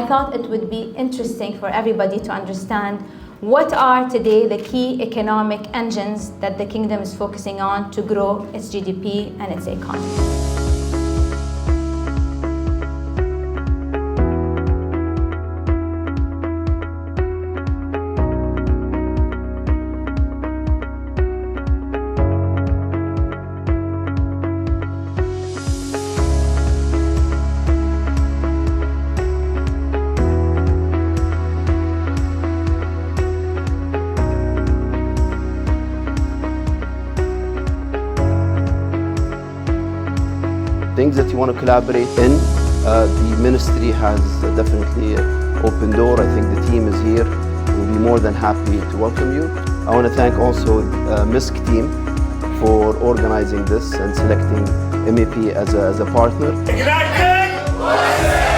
I thought it would be interesting for everybody to understand what are today the key economic engines that the kingdom is focusing on to grow its GDP and its economy. Things that you want to collaborate in, the ministry has definitely opened door. I think the team is here. We'll be more than happy to welcome you. I want to thank also Misk team for organizing this and selecting MEP as a partner. United!